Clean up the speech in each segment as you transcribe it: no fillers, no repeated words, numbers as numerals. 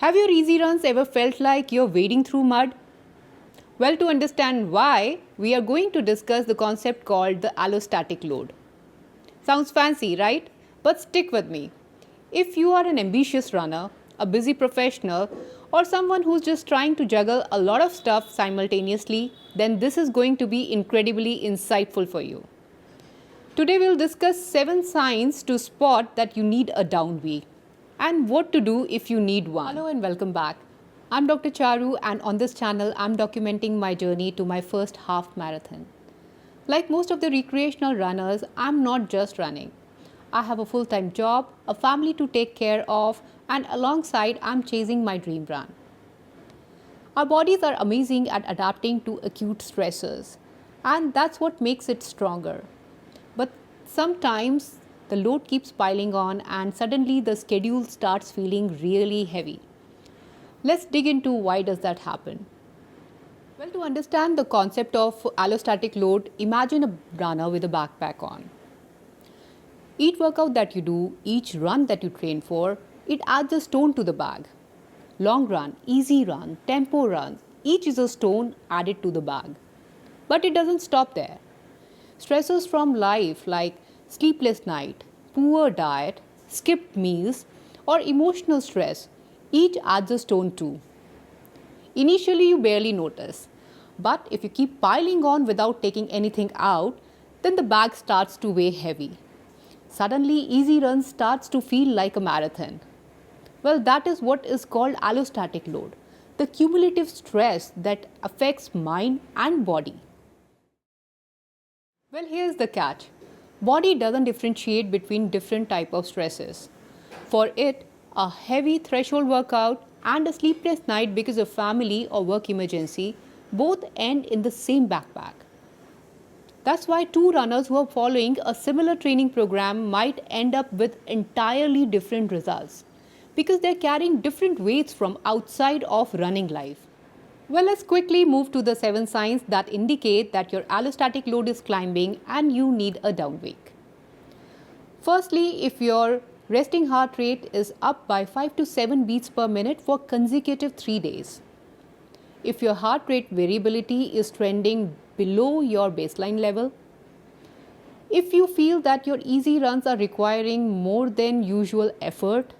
Have your easy runs ever felt like you're wading through mud? Well, to understand why, we are going to discuss the concept called the allostatic load. Sounds fancy, right? But stick with me. If you are an ambitious runner, a busy professional, or someone who's just trying to juggle a lot of stuff simultaneously, then this is going to be incredibly insightful for you. Today we'll discuss 7 signs to spot that you need a down week and what to do if you need one. Hello and welcome back. I'm Dr. Charu, and on this channel I'm documenting my journey to my first half marathon. Like most of the recreational runners, I'm not just running. I have a full-time job, a family to take care of, and alongside I'm chasing my dream run. Our bodies are amazing at adapting to acute stressors, and that's what makes it stronger. But sometimes the load keeps piling on and suddenly the schedule starts feeling really heavy. Let's dig into why does that happen. Well, to understand the concept of allostatic load, imagine a runner with a backpack on. Each workout that you do, each run that you train for, it adds a stone to the bag. Long run, easy run, tempo runs, each is a stone added to the bag. But it doesn't stop there. Stressors from life like sleepless night, poor diet, skipped meals, or emotional stress, each adds a stone too. Initially, you barely notice, but if you keep piling on without taking anything out, then the bag starts to weigh heavy. Suddenly, easy run starts to feel like a marathon. Well, that is what is called allostatic load, the cumulative stress that affects mind and body. Well, here's the catch. Body doesn't differentiate between different type of stresses. For it, a heavy threshold workout and a sleepless night because of family or work emergency both end in the same backpack. That's why two runners who are following a similar training program might end up with entirely different results because they're carrying different weights from outside of running life. Well, let's quickly move to the 7 signs that indicate that your allostatic load is climbing and you need a down week. Firstly, if your resting heart rate is up by 5 to 7 beats per minute for consecutive 3 days. If your heart rate variability is trending below your baseline level. If you feel that your easy runs are requiring more than usual effort.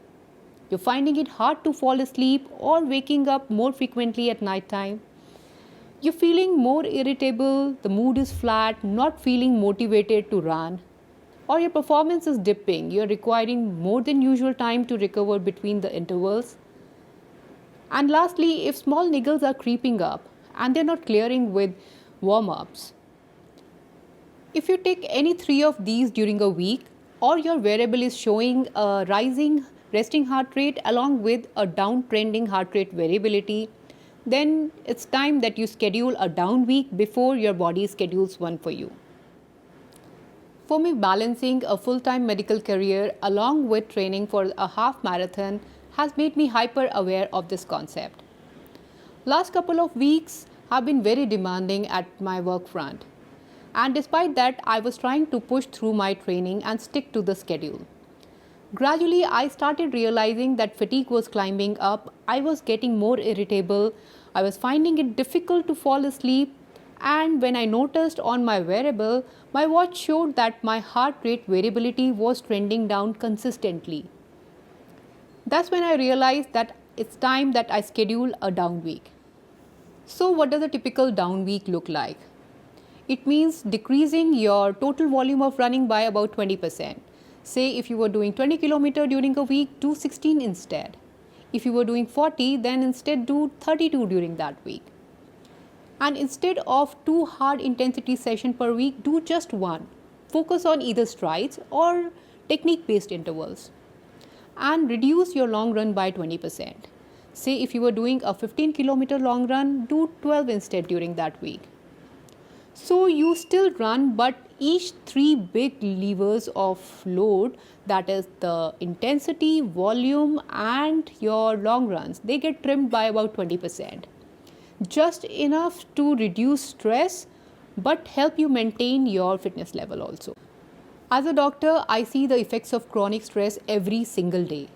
You're finding it hard to fall asleep or waking up more frequently at night time. You're feeling more irritable, the mood is flat, not feeling motivated to run. Or your performance is dipping, you're requiring more than usual time to recover between the intervals. And lastly, if small niggles are creeping up and they're not clearing with warm-ups. If you take any 3 of these during a week, or your variable is showing a rising resting heart rate along with a downtrending heart rate variability, then it's time that you schedule a down week before your body schedules one for you. For me, balancing a full-time medical career along with training for a half marathon has made me hyper aware of this concept. Last couple of weeks have been very demanding at my work front. And despite that, I was trying to push through my training and stick to the schedule. Gradually, I started realizing that fatigue was climbing up, I was getting more irritable, I was finding it difficult to fall asleep, and when I noticed on my wearable, my watch showed that my heart rate variability was trending down consistently. That's when I realized that it's time that I schedule a down week. So what does a typical down week look like? It means decreasing your total volume of running by about 20%. Say if you were doing 20 km during a week, do 16 instead. If you were doing 40, then instead do 32 during that week. And instead of 2 hard intensity sessions per week, do just 1. Focus on either strides or technique-based intervals. And reduce your long run by 20%. Say if you were doing a 15 km long run, do 12 instead during that week. So you still run, but each 3 big levers of load, that is the intensity, volume and your long runs, they get trimmed by about 20%. Just enough to reduce stress but help you maintain your fitness level also. As a doctor, I see the effects of chronic stress every single day.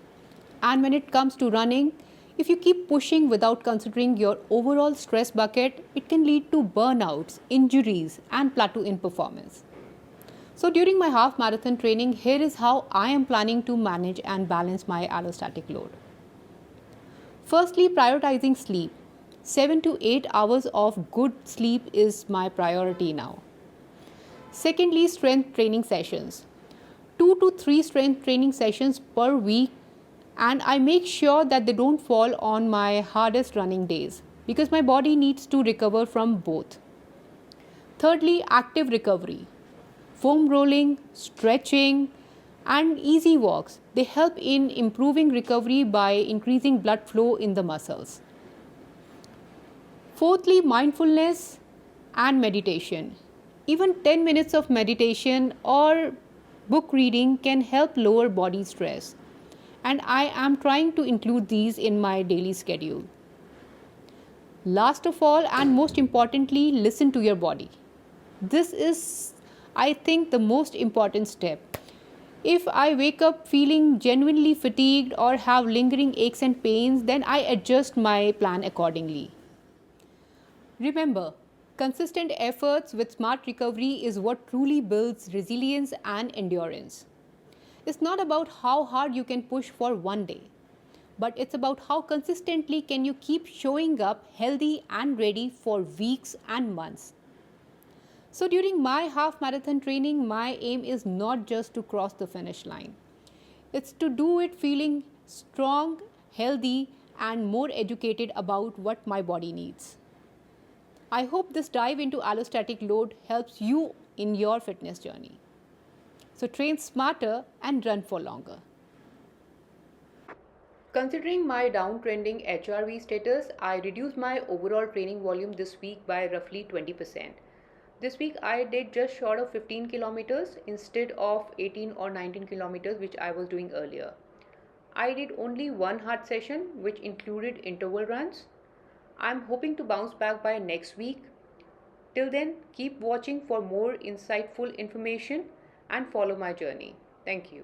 And when it comes to running, If you keep pushing without considering your overall stress bucket, it can lead to burnouts, injuries, and plateau in performance. So during my half marathon training, here is how I am planning to manage and balance my allostatic load. Firstly, prioritizing sleep. 7 to 8 hours of good sleep is my priority now. Secondly, strength training sessions. 2 to 3 strength training sessions per week, and I make sure that they don't fall on my hardest running days because my body needs to recover from both. Thirdly, active recovery. Foam rolling, stretching, and easy walks. They help in improving recovery by increasing blood flow in the muscles. Fourthly, mindfulness and meditation. Even 10 minutes of meditation or book reading can help lower body stress, and I am trying to include these in my daily schedule. Last of all, and most importantly, listen to your body. This is, I think, the most important step. If I wake up feeling genuinely fatigued or have lingering aches and pains, then I adjust my plan accordingly. Remember, consistent efforts with smart recovery is what truly builds resilience and endurance. It's not about how hard you can push for one day, but it's about how consistently can you keep showing up healthy and ready for weeks and months. So during my half marathon training, my aim is not just to cross the finish line. It's to do it feeling strong, healthy, and more educated about what my body needs. I hope this dive into allostatic load helps you in your fitness journey. So train smarter and run for longer. Considering my downtrending HRV status, I reduced my overall training volume this week by roughly 20%. This week I did just short of 15 kilometers instead of 18 or 19 kilometers which I was doing earlier. I did only one hard session which included interval runs. I'm hoping to bounce back by next week. Till then, keep watching for more insightful information and follow my journey. Thank you.